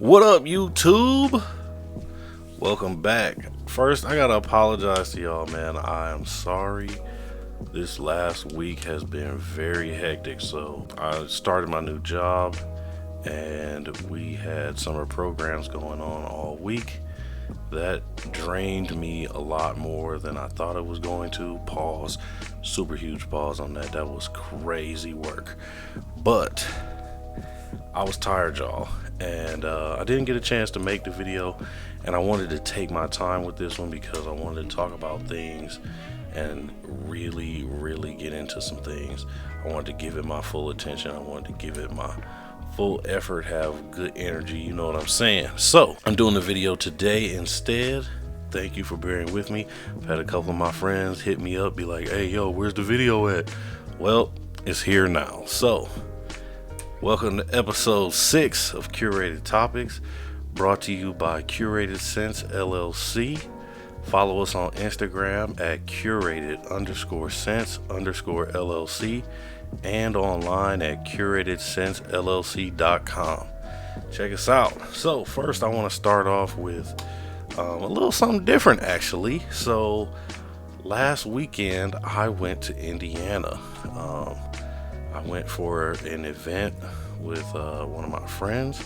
What up, YouTube? Welcome back. First, I gotta apologize to y'all, man. I am sorry. This last week has been very hectic. So I started my new job and we had summer programs going on all week. That drained me a lot more than I thought it was going to. Pause. Super huge pause on that. That was crazy work. But I was tired, y'all, and I didn't get a chance to make the video, and I wanted to take my time with this one because I wanted to talk about things and really get into some things. I wanted to give it my full attention. I wanted to give it my full effort, have good energy, you know what I'm saying? So I'm doing the video today instead. Thank you for bearing with me. I've had a couple of my friends hit me up, be like, hey, yo, where's the video at? Well, it's here now. So welcome to episode 6 of Curated Topics, brought to you by Curated Sense LLC. Follow us on Instagram at curated_sense_LLC and online at curatedsensellc.com. Check us out. So first I want to start off with a little something different, actually. So last weekend I went to Indiana. I went for an event with one of my friends,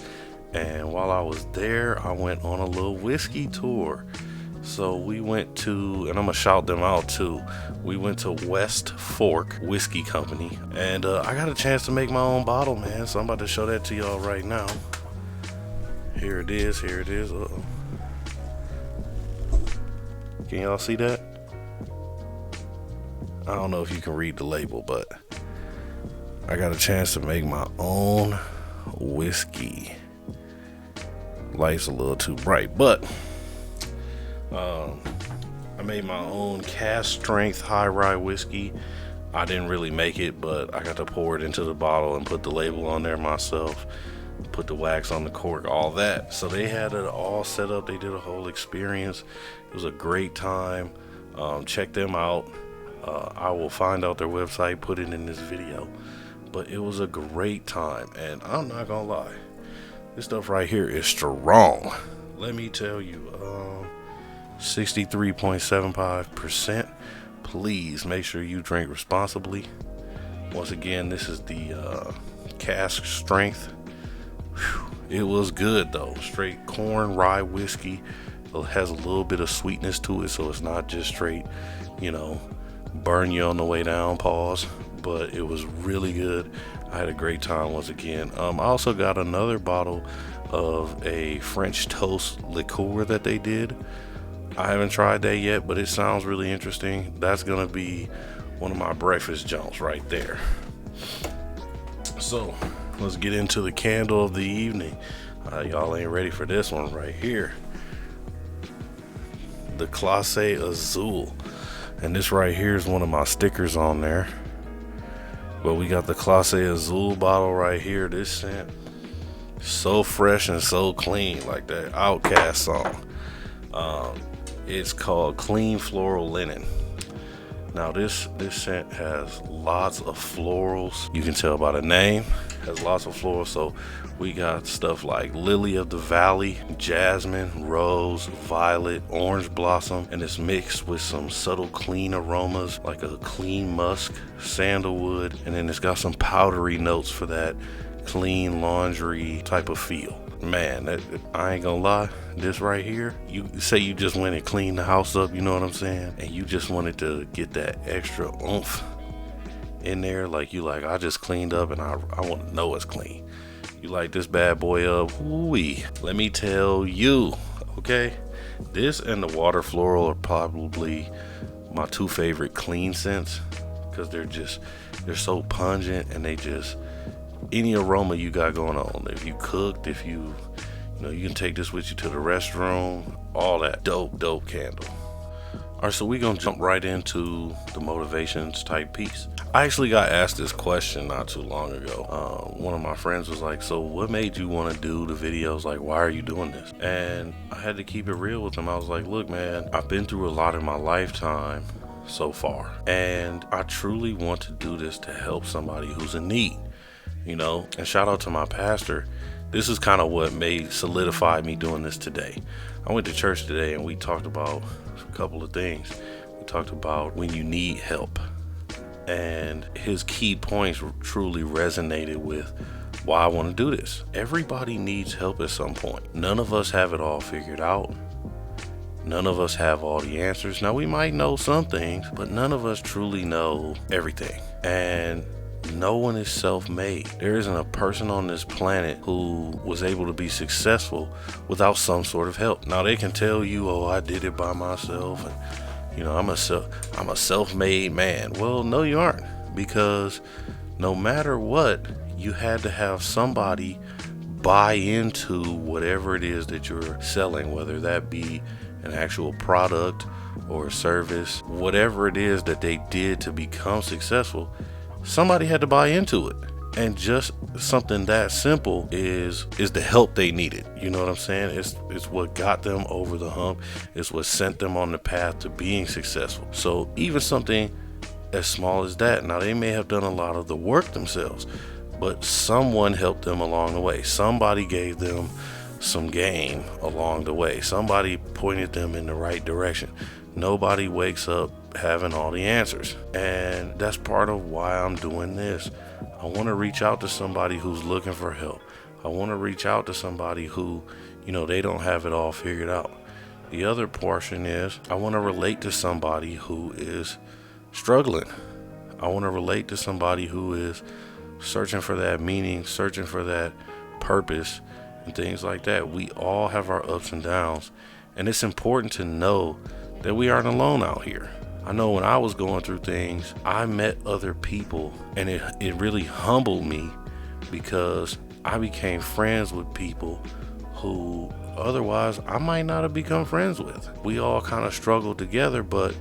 and while I was there I went on a little whiskey tour. So we went to, and I'm gonna shout them out too, we went to West Fork Whiskey Company, and I got a chance to make my own bottle, man, so I'm about to show that to y'all right now. Here it is. Uh-oh. Can y'all see that? I don't know if you can read the label, but I got a chance to make my own whiskey. Light's a little too bright, but I made my own cast strength high rye whiskey. I didn't really make it, but I got to pour it into the bottle and put the label on there myself, put the wax on the cork, all that. So they had it all set up. They did a whole experience. It was a great time. Check them out. I will find out their website, put it in this video. But it was a great time, and I'm not gonna lie, this stuff right here is strong. Let me tell you, 63.75%. Please make sure you drink responsibly. Once again, this is the cask strength. Whew. It was good though. Straight corn rye whiskey. It has a little bit of sweetness to it, so it's not just straight, burn you on the way down, pause. But it was really good. I had a great time once again. I also got another bottle of a French toast liqueur that they did. I haven't tried that yet, but it sounds really interesting. That's gonna be one of my breakfast jumps right there. So let's get into the candle of the evening. Y'all ain't ready for this one right here. The Clase Azul. And this right here is one of my stickers on there. But we got the Clase Azul bottle right here. This scent, so fresh and so clean, like that Outcast song. It's called Clean Floral Linen. Now this scent has lots of florals. You can tell by the name, has lots of florals. So we got stuff like lily of the valley, jasmine, rose, violet, orange blossom, and it's mixed with some subtle clean aromas like a clean musk, sandalwood, and then it's got some powdery notes for that clean laundry type of feel. Man, I ain't gonna lie, this right here, you say you just went and cleaned the house up, you know what I'm saying, and you just wanted to get that extra oomph in there, like I just cleaned up and I want to know it's clean. You light this bad boy up, woo-wee. Let me tell you, okay, this and the water floral are probably my two favorite clean scents, because they're so pungent, and they just, any aroma you got going on, if you cooked, if you can take this with you to the restroom, all that. Dope candle. All right, so we're gonna jump right into the motivations type piece. I actually got asked this question not too long ago. One of my friends was like, so what made you want to do the videos? Like, why are you doing this? And I had to keep it real with him. I was like, look, man, I've been through a lot in my lifetime so far, and I truly want to do this to help somebody who's in need. And shout out to my pastor. this is kind of what made solidified me doing this today. I went to church today and we talked about a couple of things. We talked about when you need help, and his key points truly resonated with why I want to do this. Everybody needs help at some point. None of us have it all figured out. None of us have all the answers. Now, we might know some things, but none of us truly know everything. And no one is self-made. There isn't a person on this planet who was able to be successful without some sort of help. Now, they can tell you, oh, I did it by myself, and I'm a self-made man. Well, no, you aren't, because no matter what, you had to have somebody buy into whatever it is that you're selling, whether that be an actual product or a service, whatever it is that they did to become successful. Somebody had to buy into it. And just something that simple is the help they needed. You know what I'm saying? It's what got them over the hump. It's what sent them on the path to being successful. So even something as small as that, now they may have done a lot of the work themselves, but someone helped them along the way. Somebody gave them some game along the way. Somebody pointed them in the right direction. Nobody wakes up having all the answers. And that's part of why I'm doing this. I want to reach out to somebody who's looking for help. I want to reach out to somebody who, they don't have it all figured out. The other portion is I want to relate to somebody who is struggling. I want to relate to somebody who is searching for that meaning, searching for that purpose, and things like that. We all have our ups and downs, and it's important to know that we aren't alone out here. I know when I was going through things, I met other people, and it really humbled me, because I became friends with people who otherwise I might not have become friends with. We all kind of struggled together, but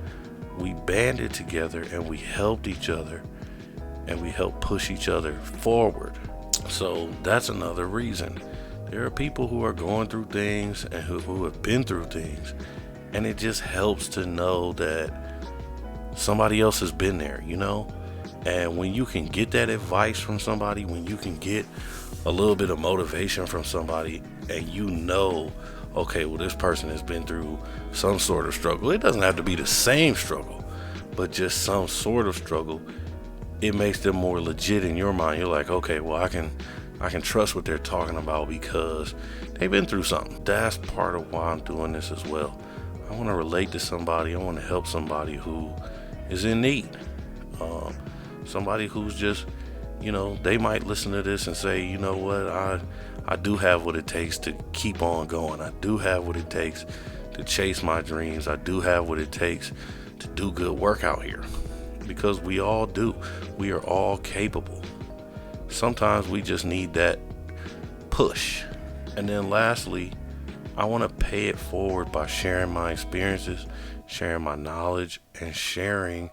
we banded together and we helped each other, and we helped push each other forward. So that's another reason. There are people who are going through things and who have been through things, and it just helps to know that somebody else has been there, And when you can get that advice from somebody, when you can get a little bit of motivation from somebody, and okay, well, this person has been through some sort of struggle. It doesn't have to be the same struggle, but just some sort of struggle. It makes them more legit in your mind. You're like, okay, well, I can trust what they're talking about because they've been through something. That's part of why I'm doing this as well. I want to relate to somebody. I want to help somebody who is in need. Somebody who's just, they might listen to this and say, you know what, I do have what it takes to keep on going. I do have what it takes to chase my dreams. I do have what it takes to do good work out here. Because we all do. We are all capable. Sometimes we just need that push. And then lastly, I want to pay it forward by sharing my experiences, sharing my knowledge, and sharing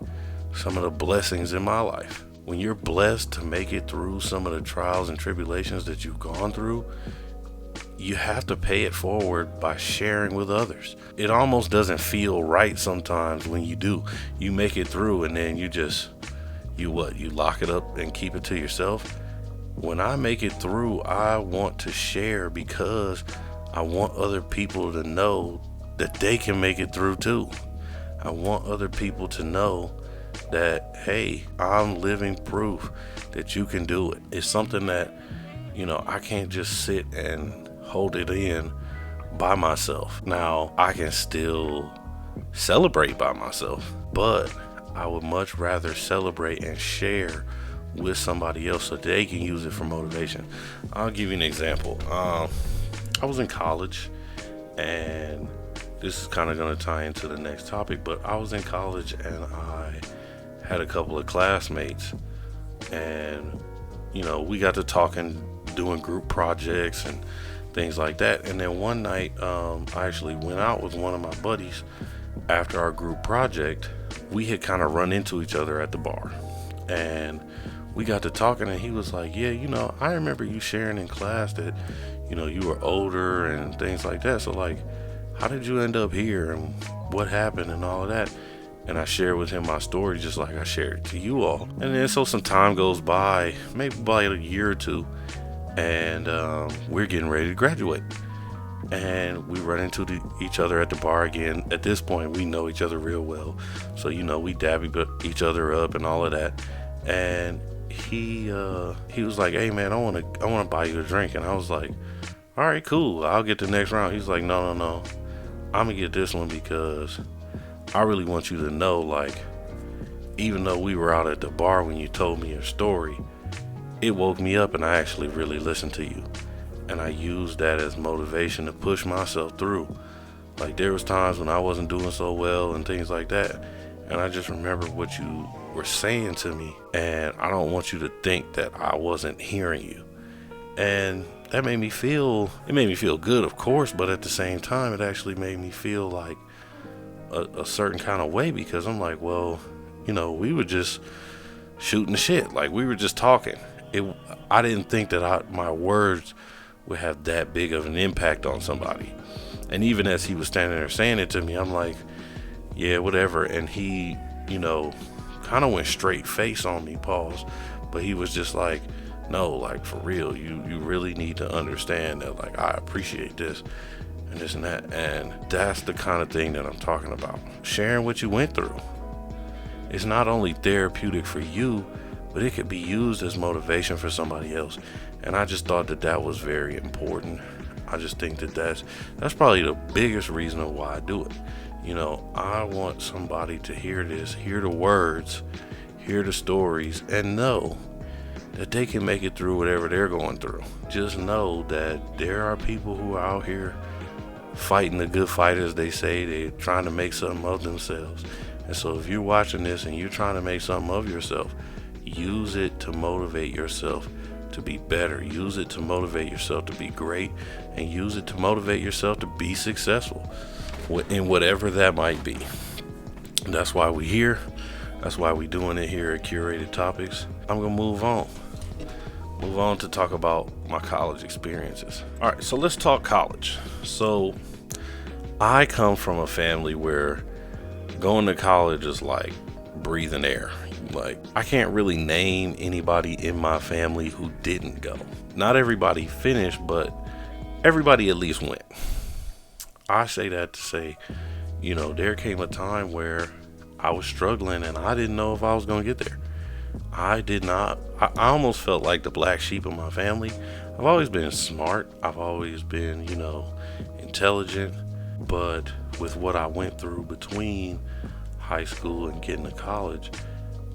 some of the blessings in my life. When you're blessed to make it through some of the trials and tribulations that you've gone through, you have to pay it forward by sharing with others. It almost doesn't feel right sometimes when you do. You make it through and then you lock it up and keep it to yourself. When I make it through, I want to share because I want other people to know that they can make it through too. I want other people to know that, hey, I'm living proof that you can do it. It's something that, I can't just sit and hold it in by myself. Now, I can still celebrate by myself, but I would much rather celebrate and share with somebody else so they can use it for motivation. I'll give you an example. I was in college, and this is kind of going to tie into the next topic, but I was in college and I had a couple of classmates, and we got to talking, doing group projects and things like that. And then one night I actually went out with one of my buddies. After our group project, we had kind of run into each other at the bar, and we got to talking, and he was like, yeah, I remember you sharing in class that you were older and things like that, so like, how did you end up here and what happened and all of that? And I shared with him my story just like I shared it to you all. And then so some time goes by, maybe by a year or two, and we're getting ready to graduate. And we run into each other at the bar again. At this point, we know each other real well, so we dab each other up and all of that. And he was like, "Hey man, I want to buy you a drink." And I was like, "All right, cool. I'll get the next round." He's like, "No. I'm gonna get this one because I really want you to know, like, even though we were out at the bar when you told me your story, it woke me up and I actually really listened to you. And I used that as motivation to push myself through. Like, there was times when I wasn't doing so well and things like that. And I just remember what you were saying to me. And I don't want you to think that I wasn't hearing you." And that made me feel good, of course, but at the same time, it actually made me feel like a certain kind of way, because I'm like, well, we were just shooting the shit. Like, we were just talking. I didn't think that my words would have that big of an impact on somebody. And even as he was standing there saying it to me, I'm like, yeah, whatever. And he, kind of went straight face on me, pause. But he was just like, no, like, for real, you really need to understand that, like, I appreciate this and this and that. And that's the kind of thing that I'm talking about. Sharing what you went through. It's not only therapeutic for you, but it could be used as motivation for somebody else. And I just thought that was very important. I just think that that's probably the biggest reason of why I do it. I want somebody to hear this, hear the words, hear the stories, and know that they can make it through whatever they're going through. Just know that there are people who are out here fighting the good fight, as they say. They're trying to make something of themselves. And so if you're watching this and you're trying to make something of yourself, use it to motivate yourself to be better. Use it to motivate yourself to be great, and use it to motivate yourself to be successful in whatever that might be. That's why we're here. That's why we're doing it here at Curated Topics. I'm gonna move on to talk about my college experiences. All right, so let's talk college. So I come from a family where going to college is like breathing air. Like, I can't really name anybody in my family who didn't go. Not everybody finished, but everybody at least went. I say that to say, there came a time where I was struggling and I didn't know if I was going to get there. I almost felt like the black sheep of my family. I've always been smart. I've always been, intelligent. But with what I went through between high school and getting to college,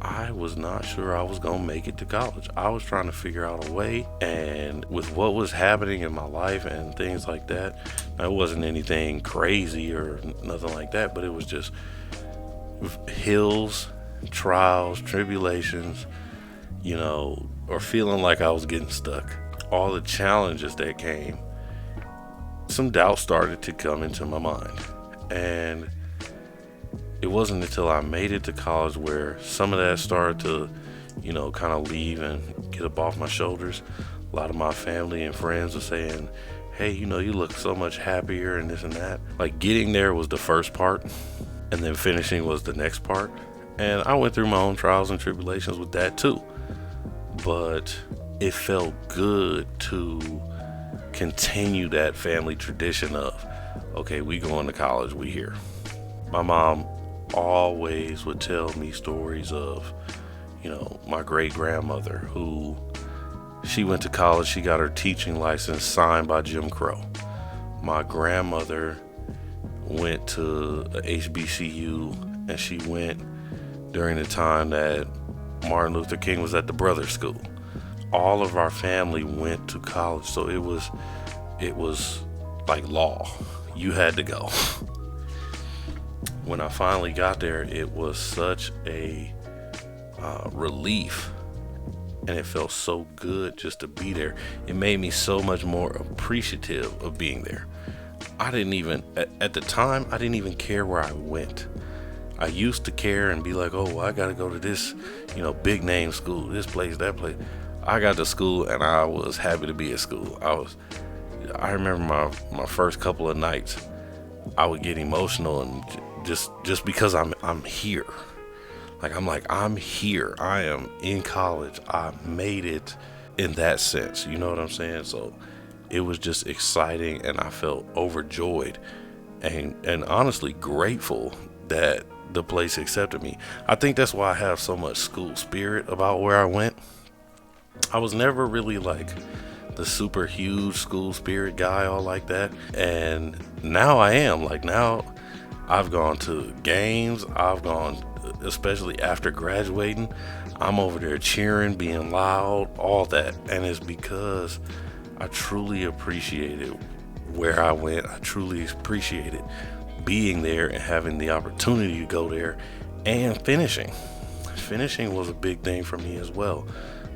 I was not sure I was going to make it to college. I was trying to figure out a way, and with what was happening in my life and things like that, it wasn't anything crazy or nothing like that, but it was just hills, trials, tribulations, or feeling like I was getting stuck. All the challenges that came, some doubt started to come into my mind. And it wasn't until I made it to college where some of that started to, kind of leave and get up off my shoulders. A lot of my family and friends were saying, hey, you look so much happier and this and that. Like, getting there was the first part, and then finishing was the next part. And I went through my own trials and tribulations with that too. But it felt good to continue that family tradition of, okay, we going to college, we here. My mom always would tell me stories of, my great grandmother who, she went to college, she got her teaching license signed by Jim Crow. My grandmother went to a HBCU, and she went during the time that Martin Luther King was at the Brothers School. All of our family went to college, so it was like law. You had to go. When I finally got there, it was such a relief, and it felt so good just to be there. It made me so much more appreciative of being there. I didn't even, at the time, I didn't even care where I went. I used to care and be like, oh, I gotta go to this, big name school, this place, that place. I got to school and I was happy to be at school. I remember my first couple of nights, I would get emotional, and just because I'm here. I'm here. I am in college. I made it. in that sense, you know what I'm saying? So it was just exciting, and I felt overjoyed and honestly grateful that the place accepted me. I think that's why I have so much school spirit about where I went. I was never really like the super huge school spirit guy all like that, and now I am. Like, now I've gone to games, I've gone, especially after graduating, I'm over there cheering, being loud, all that. And it's because I truly appreciated where I went. I truly appreciated being there and having the opportunity to go there, and finishing was a big thing for me as well,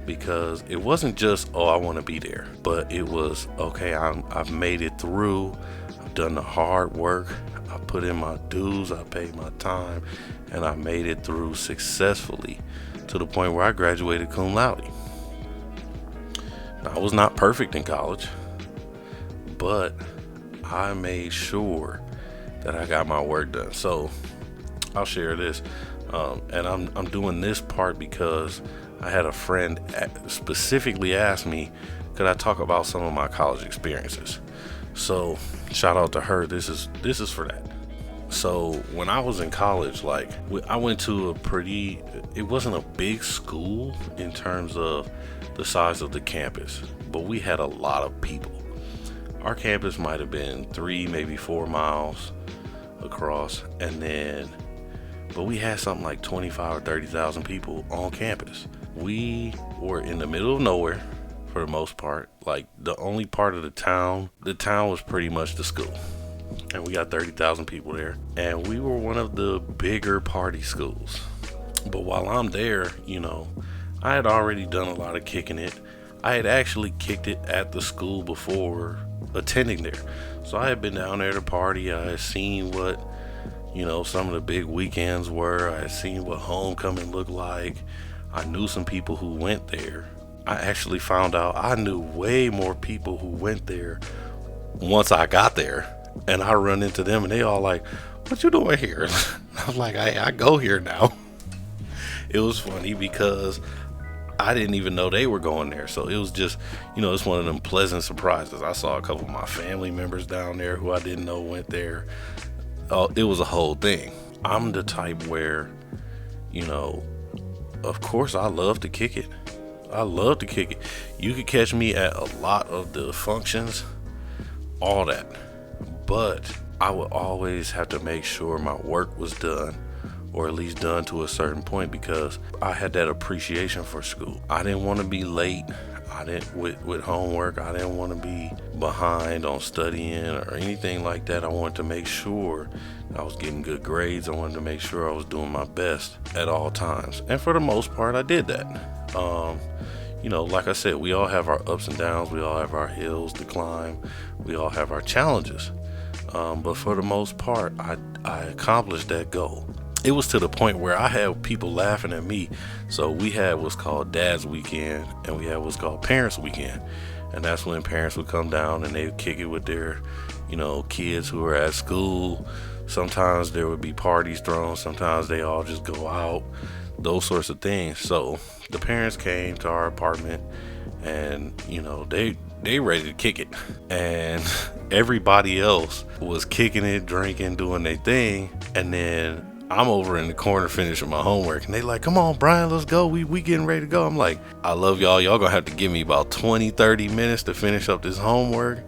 because it wasn't just, oh, I want to be there, but it was, okay, I've made it through, I've done the hard work, I put in my dues, I paid my time, and I made it through successfully to the point where I graduated cum laude. Now, I was not perfect in college, but I made sure that I got my work done. So I'll share this, and I'm doing this part because I had a friend specifically ask me, could I talk about some of my college experiences? So shout out to her. This is for that. So when I was in college, like, I went to it wasn't a big school in terms of the size of the campus, but we had a lot of people. Our campus might have been 3, maybe 4 miles across, but we had something like 25 or 30,000 people on campus. We were in the middle of nowhere for the most part. Like, the only part of the town was pretty much the school. And we got 30,000 people there. And we were one of the bigger party schools. But while I'm there, I had already done a lot of kicking it. I had actually kicked it at the school before attending there. So I had been down there to party. I had seen what, some of the big weekends were. I had seen what homecoming looked like. I knew some people who went there. I actually found out I knew way more people who went there once I got there. And I run into them and they all like, what you doing here? I was like, I go here now. It was funny because I didn't even know they were going there. So it was just, it's one of them pleasant surprises. I saw a couple of my family members down there who I didn't know went there. It was a whole thing. I'm the type where, of course I love to kick it. You could catch me at a lot of the functions, all that. But I would always have to make sure my work was done, or at least done to a certain point, because I had that appreciation for school. I didn't want to be late. With homework, I didn't want to be behind on studying or anything like that. I wanted to make sure I was getting good grades. I wanted to make sure I was doing my best at all times. And for the most part, I did that. Like I said, we all have our ups and downs. We all have our hills to climb. We all have our challenges. But for the most part, I accomplished that goal. It was to the point where I had people laughing at me. So we had what's called Dad's Weekend, and we had what's called Parents Weekend. And that's when parents would come down and they would kick it with their, kids who were at school. Sometimes there would be parties thrown. Sometimes they all just go out, those sorts of things. So the parents came to our apartment and, they ready to kick it. And everybody else was kicking it, drinking, doing their thing. And then I'm over in the corner finishing my homework, and they like, come on, Brian, let's go. We getting ready to go. I'm like, I love y'all. Y'all gonna have to give me about 20-30 minutes to finish up this homework.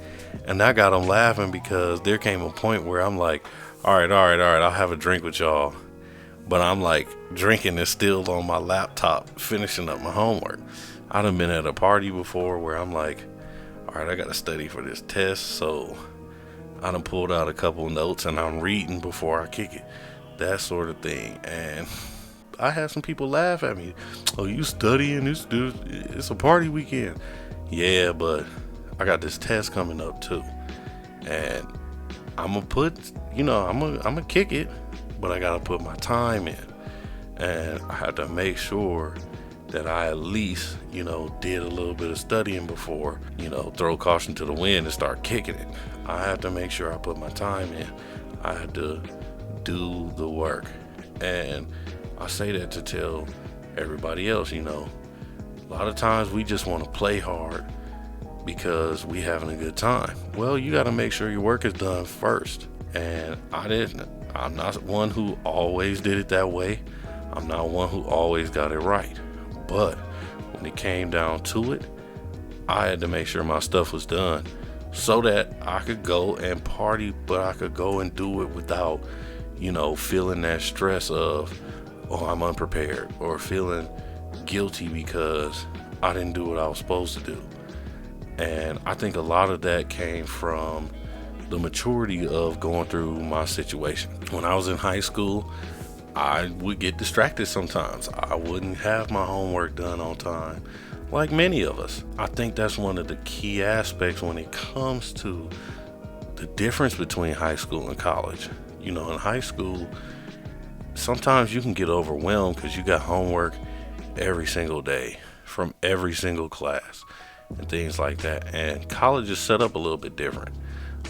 And I got them laughing because there came a point where I'm like, all right, I'll have a drink with y'all. But I'm like, drinking is still on my laptop, finishing up my homework. I done been at a party before where I'm like, all right, I gotta study for this test. So I done pulled out a couple notes and I'm reading before I kick it. That sort of thing. And I had some people laugh at me. Oh, you studying? It's a party weekend. Yeah, but I got this test coming up too. And I'm gonna kick it, but I gotta put my time in. And I had to make sure that I at least, did a little bit of studying before, throw caution to the wind and start kicking it. I had to make sure I put my time in. I had to do the work. And I say that to tell everybody else, A lot of times we just want to play hard because we having a good time. Well, you got to make sure your work is done first. And I'm not one who always did it that way. I'm not one who always got it right. But when it came down to it, I had to make sure my stuff was done so that I could go and party, but I could go and do it without, feeling that stress of, oh, I'm unprepared, or feeling guilty because I didn't do what I was supposed to do. And I think a lot of that came from the maturity of going through my situation. When I was in high school, I would get distracted sometimes. I wouldn't have my homework done on time, like many of us. I think that's one of the key aspects when it comes to the difference between high school and college. In high school, sometimes you can get overwhelmed because you got homework every single day from every single class and things like that. And college is set up a little bit different.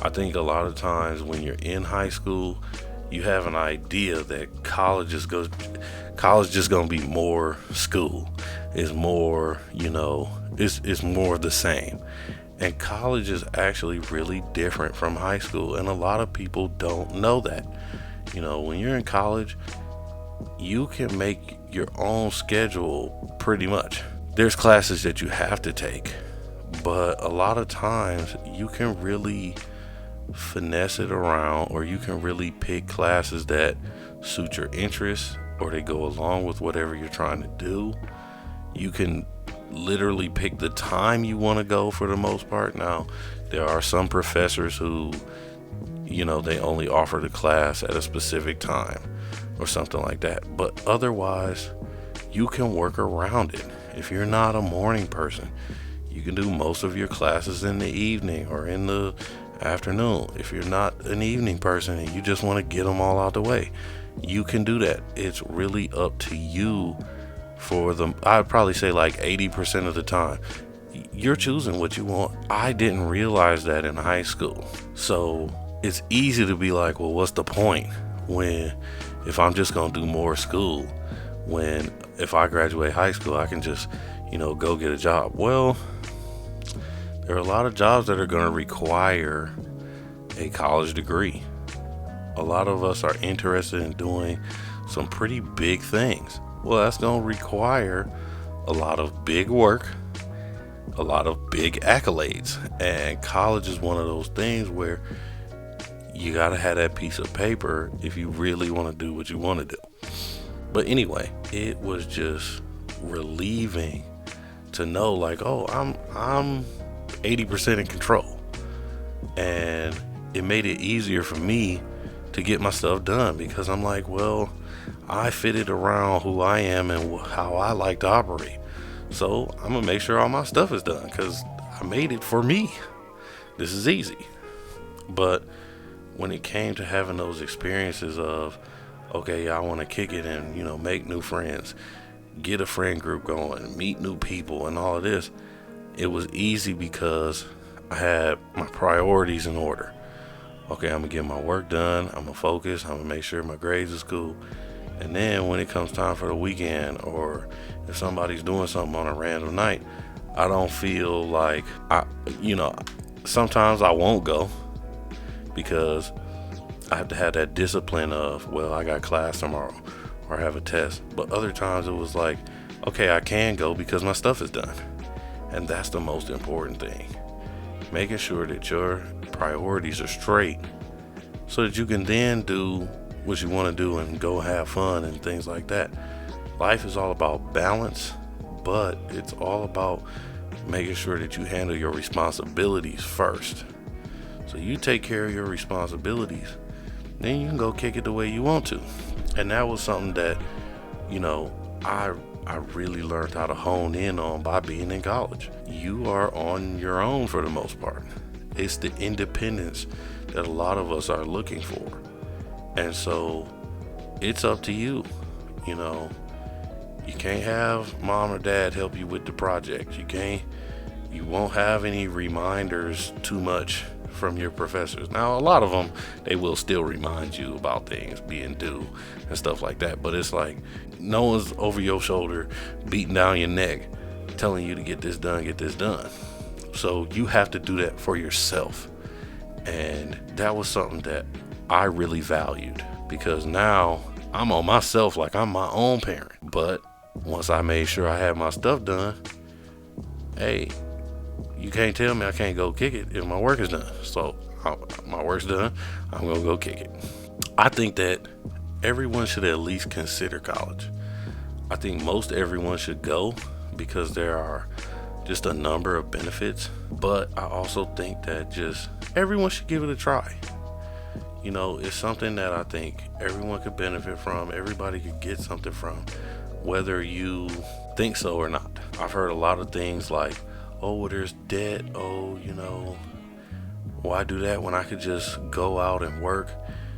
I think a lot of times when you're in high school, you have an idea that college just gonna be more school. It's more, it's more of the same. And college is actually really different from high school, and a lot of people don't know that. When you're in college, you can make your own schedule pretty much. There's classes that you have to take, but a lot of times you can really finesse it around, or you can really pick classes that suit your interests, or they go along with whatever you're trying to do. You can literally pick the time you want to go for the most part. Now, there are some professors who, they only offer the class at a specific time or something like that. But otherwise, you can work around it. If you're not a morning person, you can do most of your classes in the evening or in the afternoon. If you're not an evening person and you just want to get them all out the way, you can do that. It's really up to you. I'd probably say like 80% of the time, you're choosing what you want. I didn't realize that in high school. So it's easy to be like, well, what's the point if I'm just going to do more school, when if I graduate high school, I can just, go get a job. Well, there are a lot of jobs that are going to require a college degree. A lot of us are interested in doing some pretty big things. Well, that's going to require a lot of big work, a lot of big accolades. And college is one of those things where you got to have that piece of paper if you really want to do what you want to do. But anyway, it was just relieving to know, like, oh, I'm 80% in control. And it made it easier for me to get my stuff done, because I'm like, well, I fit it around who I am and how I like to operate. So I'm gonna make sure all my stuff is done because I made it for me. This is easy. But when it came to having those experiences of, okay, I want to kick it and, make new friends, get a friend group going, meet new people and all of this, it was easy because I had my priorities in order. Okay, I'm gonna get my work done, I'm gonna focus, I'm gonna make sure my grades is cool. And then when it comes time for the weekend, or if somebody's doing something on a random night, I don't feel like sometimes I won't go because I have to have that discipline of, well, I got class tomorrow or I have a test. But other times it was like, okay, I can go because my stuff is done. And that's the most important thing. Making sure that your priorities are straight so that you can then do what you want to do and go have fun and things like that. Life is all about balance, but it's all about making sure that you handle your responsibilities first. So you take care of your responsibilities, then you can go kick it the way you want to. And that was something that, I really learned how to hone in on by being in college. You are on your own for the most part. It's the independence that a lot of us are looking for. And so it's up to you. You can't have mom or dad help you with the project. You won't have any reminders too much from your professors. Now, a lot of them, they will still remind you about things being due and stuff like that. But it's like no one's over your shoulder beating down your neck telling you to get this done, get this done. So you have to do that for yourself. And that was something that I really valued, because now I'm on myself like I'm my own parent. But once I made sure I had my stuff done, hey, you can't tell me I can't go kick it if my work is done. So my work's done, I'm going to go kick it. I think that everyone should at least consider college. I think most everyone should go because there are just a number of benefits. But I also think that just everyone should give it a try. You know, it's something that I think everyone could benefit from. Everybody could get something from, whether you think so or not. I've heard a lot of things like, oh, well, there's debt. Oh, you know, why do that when I could just go out and work?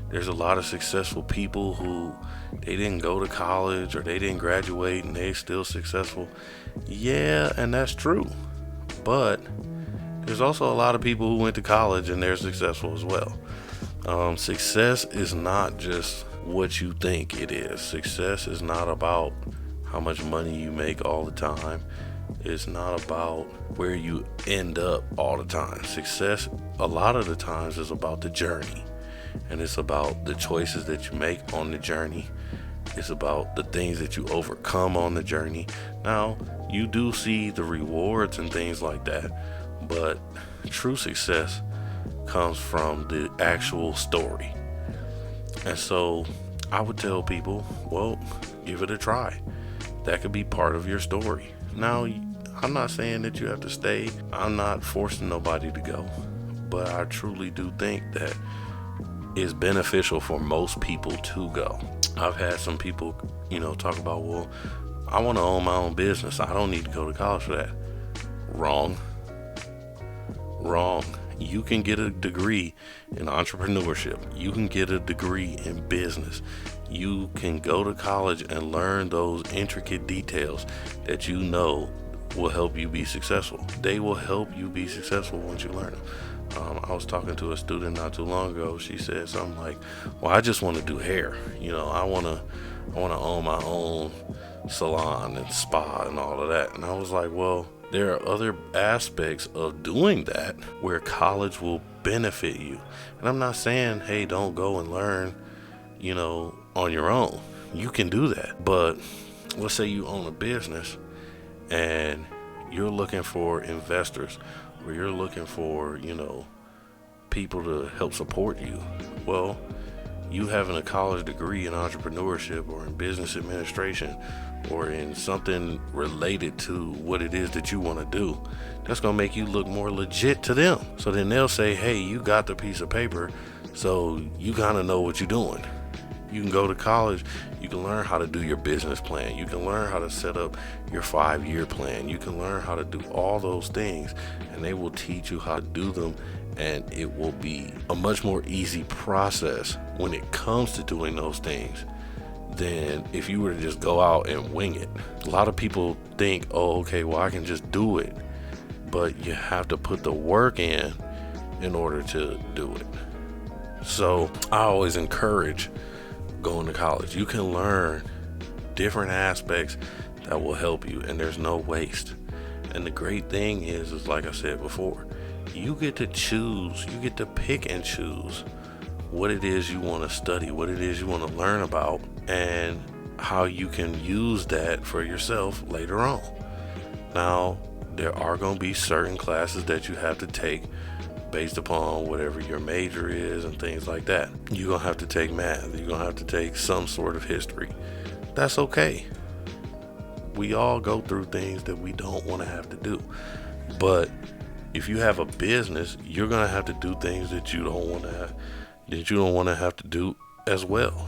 There's a lot of successful people who they didn't go to college or they didn't graduate and they're still successful. Yeah, and that's true. But there's also a lot of people who went to college and they're successful as well. Success is not just what you think it is. Success is not about how much money you make all the time. It's not about where you end up all the time. Success, a lot of the times, is about the journey. And it's about the choices that you make on the journey. It's about the things that you overcome on the journey. Now, you do see the rewards and things like that, but true success comes from the actual story. And so I would tell people, well, give it a try. That could be part of your story. Now, I'm not saying that you have to stay. I'm not forcing nobody to go. But I truly do think that it's beneficial for most people to go. I've had some people, talk about, well, I want to own my own business. I don't need to go to college for that. Wrong. You can get a degree in entrepreneurship. You can get a degree in business. You can go to college and learn those intricate details that you know will help you be successful. They will help you be successful once you learn them. I was talking to a student not too long ago. She said something like, well, I just want to do hair. I want to own my own salon and spa and all of that. And I was like, well, there are other aspects of doing that where college will benefit you. And I'm not saying, hey, don't go and learn, on your own. You can do that. But let's say you own a business and you're looking for investors, or you're looking for, people to help support you. Well, you having a college degree in entrepreneurship or in business administration or in something related to what it is that you want to do, that's going to make you look more legit to them. So then they'll say, hey, you got the piece of paper, so you kind of know what you're doing. You can go to college, you can learn how to do your business plan, you can learn how to set up your 5-year plan, you can learn how to do all those things, and they will teach you how to do them, and it will be a much more easy process when it comes to doing those things than if you were to just go out and wing it. A lot of people think, oh, okay, well, I can just do it, but you have to put the work in order to do it. So I always encourage going to college. You can learn different aspects that will help you, and there's no waste. And the great thing is like I said before, you get to choose, you get to pick and choose what it is you want to study, what it is you want to learn about, and how you can use that for yourself later on. Now, there are going to be certain classes that you have to take based upon whatever your major is and things like that. You're going to have to take math. You're going to have to take some sort of history. That's okay. We all go through things that we don't want to have to do. But if you have a business, you're going to have to do things that you don't want to have to do as well.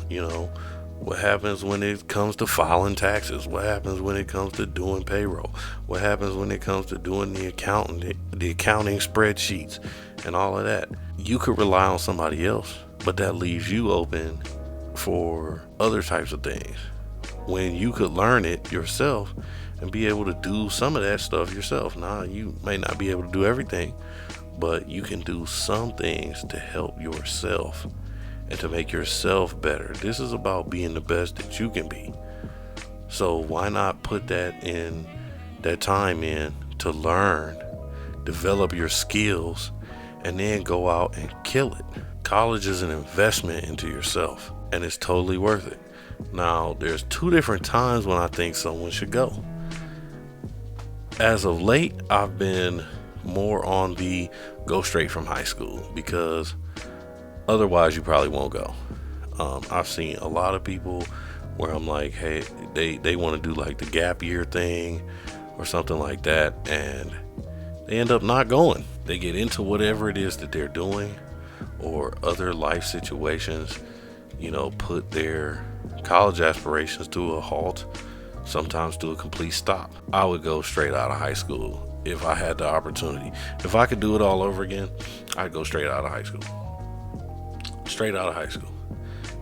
What happens when it comes to filing taxes? What happens when it comes to doing payroll? What happens when it comes to doing the accounting spreadsheets and all of that? You could rely on somebody else, but that leaves you open for other types of things when you could learn it yourself and be able to do some of that stuff yourself. Now, you may not be able to do everything, but you can do some things to help yourself and to make yourself better. This is about being the best that you can be. So why not put that in that time in to learn, develop your skills, and then go out and kill it. College is an investment into yourself, and it's totally worth it. Now, there's two different times when I think someone should go. As of late, I've been more on the go straight from high school, because otherwise you probably won't go. I've seen a lot of people where I'm like, hey, they want to do like the gap year thing or something like that, and they end up not going. They get into whatever it is that they're doing, or other life situations, put their college aspirations to a halt, sometimes to a complete stop. I would go straight out of high school if I had the opportunity. If I could do it all over again, I'd go straight out of high school. Straight out of high school.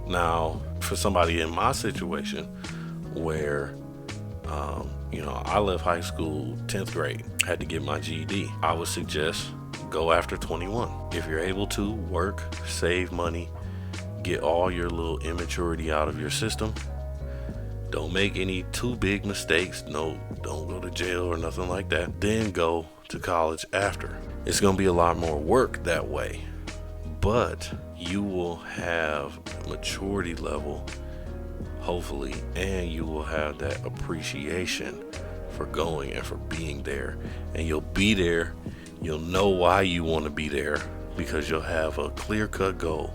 Now, for somebody in my situation where, I left high school 10th grade, had to get my GED, I would suggest go after 21. If you're able to work, save money, get all your little immaturity out of your system, don't make any too big mistakes, no, don't go to jail or nothing like that, then go to college after. It's going to be a lot more work that way, but you will have maturity level, hopefully, and you will have that appreciation for going and for being there. And you'll be there, you'll know why you want to be there, because you'll have a clear-cut goal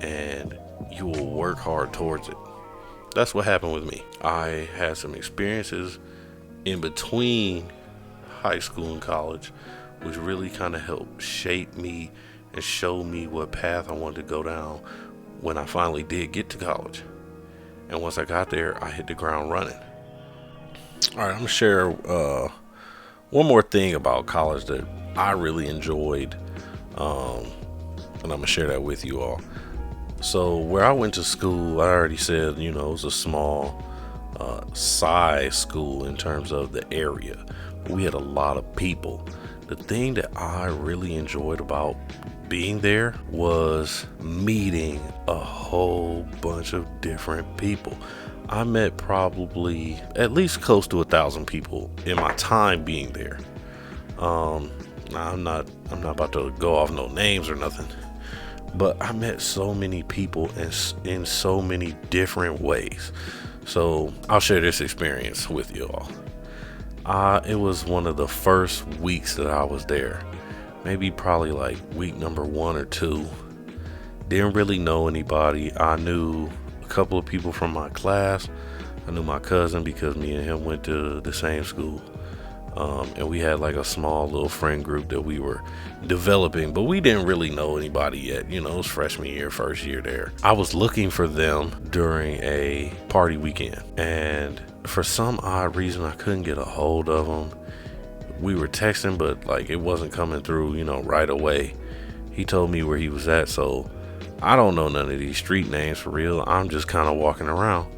and you will work hard towards it. That's what happened with me. I had some experiences in between high school and college, which really kind of helped shape me and show me what path I wanted to go down when I finally did get to college. And once I got there, I hit the ground running. All right, I'm gonna share one more thing about college that I really enjoyed, and I'm gonna share that with you all. So where I went to school, I already said, it was a small size school in terms of the area. We had a lot of people. The thing that I really enjoyed about being there was meeting a whole bunch of different people. I met probably at least close to 1,000 people in my time being there. Now I'm not about to go off no names or nothing, but I met so many people in so many different ways. So I'll share this experience with you all. It was one of the first weeks that I was there. Maybe probably like week number 1 or 2. Didn't really know anybody. I knew a couple of people from my class. I knew my cousin because me and him went to the same school. And we had like a small little friend group that we were developing, but we didn't really know anybody yet. It was freshman year, first year there. I was looking for them during a party weekend, and for some odd reason I couldn't get a hold of them. We were texting, but like it wasn't coming through, right away. He told me where he was at, so I don't know none of these street names for real. I'm just kind of walking around.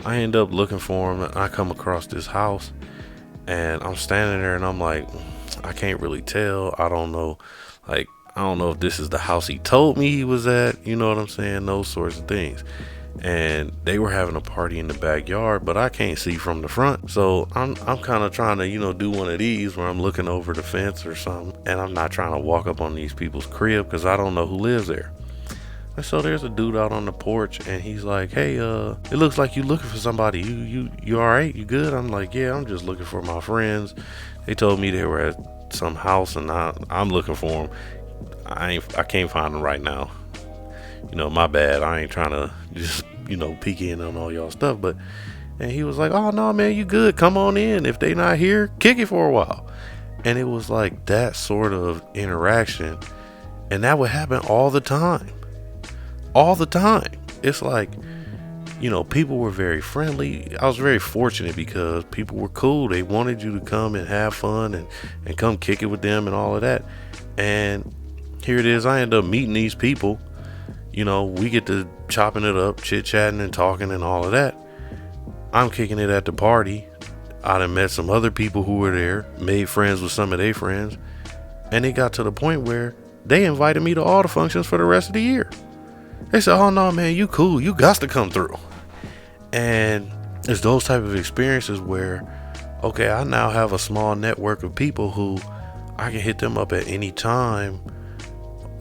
I end up looking for him, and I come across this house, and I'm standing there, and I'm like, I can't really tell. I don't know if this is the house he told me he was at. You know what I'm saying? Those sorts of things. And they were having a party in the backyard, but I can't see from the front. So I'm kind of trying to, do one of these where I'm looking over the fence or something, and I'm not trying to walk up on these people's crib because I don't know who lives there. And so there's a dude out on the porch, and he's like, hey, it looks like you looking for somebody. You all right? You good? I'm like, yeah, I'm just looking for my friends. They told me they were at some house, and I'm looking for them. I can't find them right now. My bad. I ain't trying to just, peek in on all y'all stuff. And he was like, oh, no, man, you good. Come on in. If they not here, kick it for a while. And it was like that sort of interaction. And that would happen all the time. All the time. It's like, people were very friendly. I was very fortunate because people were cool. They wanted you to come and have fun and come kick it with them and all of that. And here it is. I end up meeting these people. We get to chopping it up, chit-chatting and talking and all of that. I'm kicking it at the party. I done met some other people who were there, made friends with some of their friends, and it got to the point where they invited me to all the functions for the rest of the year. They said, oh, no, man, you cool. You got to come through. And it's those type of experiences where okay, I now have a small network of people who I can hit them up at any time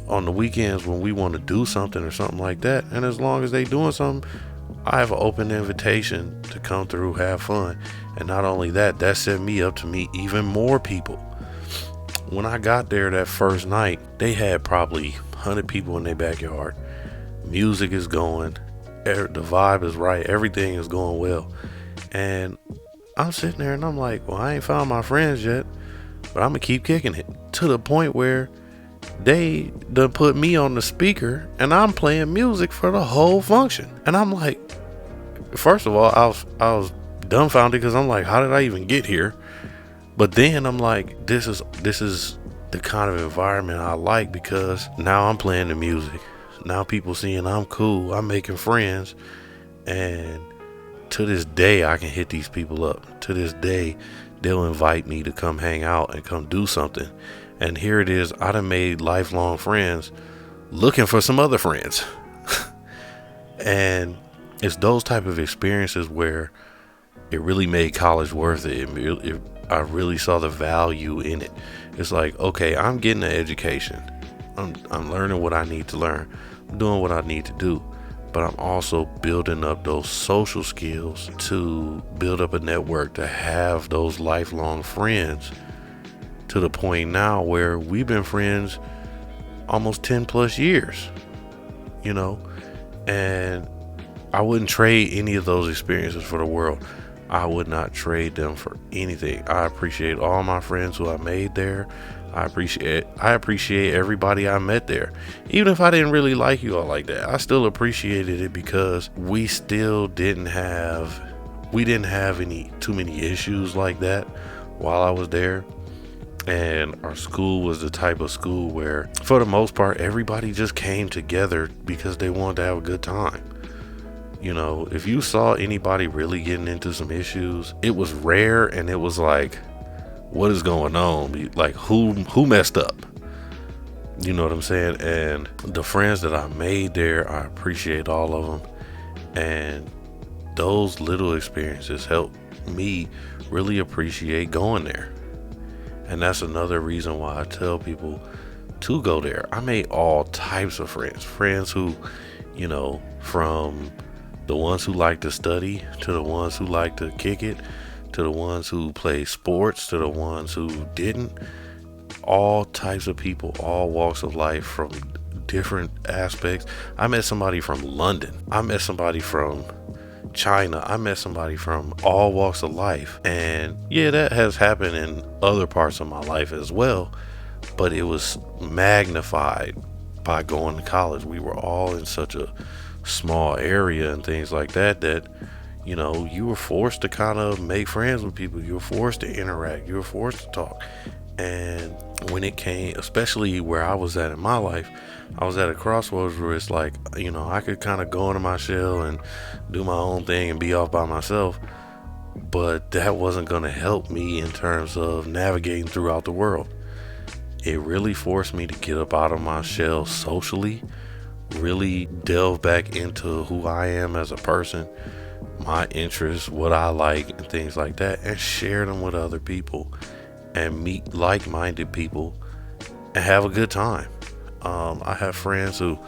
on the weekends when we want to do something or something like that. And as long as they doing something, I have an open invitation to come through, have fun. And not only that, that set me up to meet even more people. When I got there that first night, they had probably 100 people in their backyard. Music is going, the vibe is right, everything is going well. And I'm sitting there and I'm like, well, I ain't found my friends yet, but I'm gonna keep kicking it, to the point where they done put me on the speaker and I'm playing music for the whole function. And I'm like, first of all, I was dumbfounded, because I'm like, how did I even get here? But then I'm like, this is the kind of environment I like, because now I'm playing the music. Now people seeing I'm cool, I'm making friends, and to this day I can hit these people up. To this day they'll invite me to come hang out and come do something. And here it is, I done made lifelong friends looking for some other friends. And it's those type of experiences where it really made college worth it. I really saw the value in it. It's like, okay, I'm getting an education. I'm learning what I need to learn. I'm doing what I need to do. But I'm also building up those social skills to build up a network, to have those lifelong friends, to the point now where we've been friends almost 10 plus years, and I wouldn't trade any of those experiences for the world. I would not trade them for anything. I appreciate all my friends who I made there. I appreciate everybody I met there. Even if I didn't really like you all like that, I still appreciated it, because we didn't have too many issues like that while I was there. And our school was the type of school where, for the most part, everybody just came together because they wanted to have a good time. If you saw anybody really getting into some issues, it was rare, and it was like, what is going on? Like, who messed up? You know what I'm saying? And the friends that I made there, I appreciate all of them. And those little experiences helped me really appreciate going there. And that's another reason why I tell people to go there. I made all types of friends who, from the ones who like to study, to the ones who like to kick it, to the ones who play sports, to the ones who didn't. All types of people, all walks of life, from different aspects. I met somebody from London. I met somebody from China. I met somebody from all walks of life. And yeah, that has happened in other parts of my life as well, but it was magnified by going to college. We were all in such a small area and things like that, you were forced to kind of make friends with people. You were forced to interact. You were forced to talk. And when it came, especially where I was at in my life, I was at a crossroads where it's like, I could kind of go into my shell and do my own thing and be off by myself. But that wasn't going to help me in terms of navigating throughout the world. It really forced me to get up out of my shell socially, really delve back into who I am as a person, my interests, what I like, and things like that, and share them with other people and meet like-minded people and have a good time. I have friends who,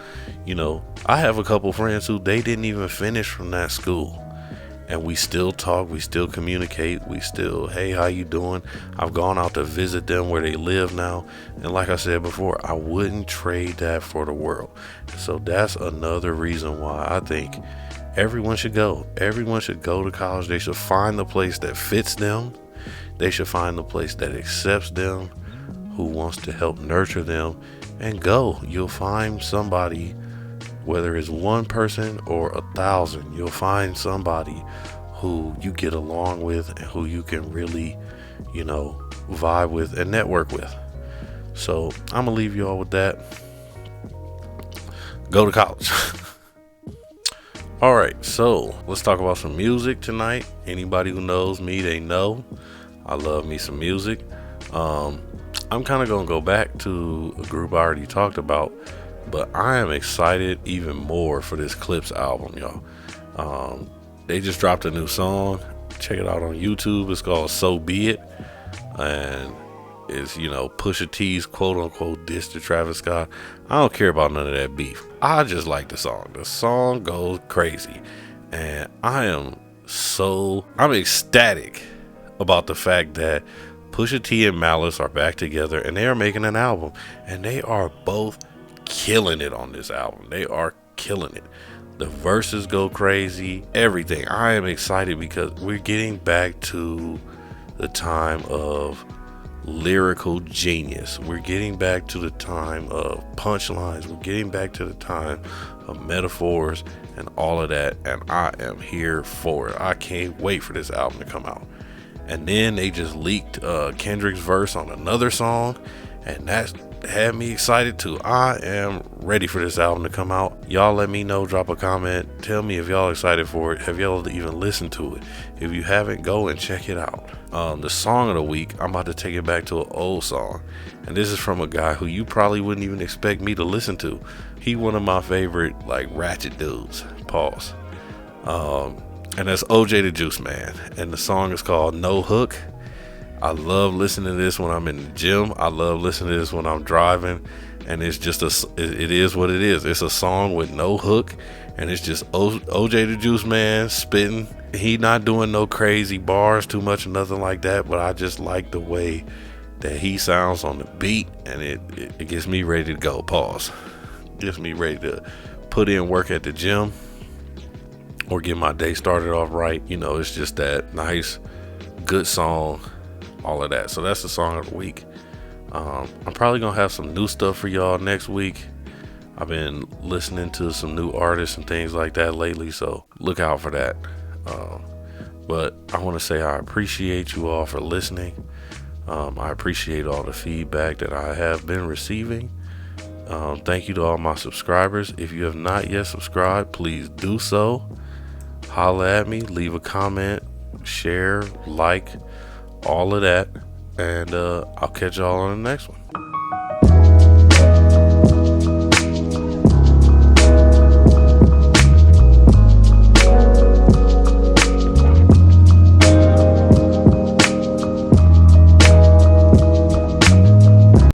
I have a couple friends who they didn't even finish from that school, and we still talk, we still communicate, we still, hey, how you doing? I've gone out to visit them where they live now, and like I said before, I wouldn't trade that for the world. So that's another reason why I think everyone should go. Everyone should go to college. They should find the place that fits them. They should find the place that accepts them, who wants to help nurture them, and go. You'll find somebody, whether it's one person or 1,000, you'll find somebody who you get along with and who you can really, vibe with and network with. So I'm gonna leave you all with that. Go to college. All right, so let's talk about some music tonight. Anybody who knows me, they know I love me some music. I'm kind of gonna go back to a group I already talked about, but I am excited even more for this Clips album, y'all. They just dropped a new song. check it out on YouTube. It's called So Be It, and it's, you know, Pusha T's quote unquote diss to Travis Scott. I don't care about none of that beef. I just like the song. The song goes crazy, and I'm ecstatic about the fact that Pusha T and Malice are back together and they are making an album, and they are both killing it on this album. They are killing it. The verses go crazy, everything. I am excited because we're getting back to the time of lyrical genius. We're getting back to the time of punchlines. We're getting back to the time of metaphors and all of that, and I am here for it. I can't wait for this album to come out. And then they just leaked Kendrick's verse on another song, and that had me excited too. I am ready for this album to come out. Y'all let me know, drop a comment, tell me if y'all excited for it. Have y'all even listened to it? If you haven't, go and check it out. The song of the week, I'm about to take it back to an old song, and this is from a guy who you probably wouldn't even expect me to listen to. He one of my favorite like ratchet dudes. Pause. And that's OJ the Juice Man, and the song is called No Hook. I love listening to this when I'm in the gym. I love listening to this when I'm driving, and it's just it is what it is. It's a song with no hook, and it's just OJ the Juice Man spitting. He not doing no crazy bars too much or nothing like that, but I just like the way that he sounds on the beat, and it gets me ready to go. Pause. Gets me ready to put in work at the gym or get my day started off right. You know, it's just that nice, good song, all of that. So that's the song of the week. I'm probably gonna have some new stuff for y'all next week. I've been listening to some new artists and things like that lately, so look out for that. But I want to say I appreciate you all for listening. I appreciate all the feedback that I have been receiving. Thank you to all my subscribers. If you have not yet subscribed, please do so. Holla at me, leave a comment, share, like, all of that, and I'll catch y'all on the next one.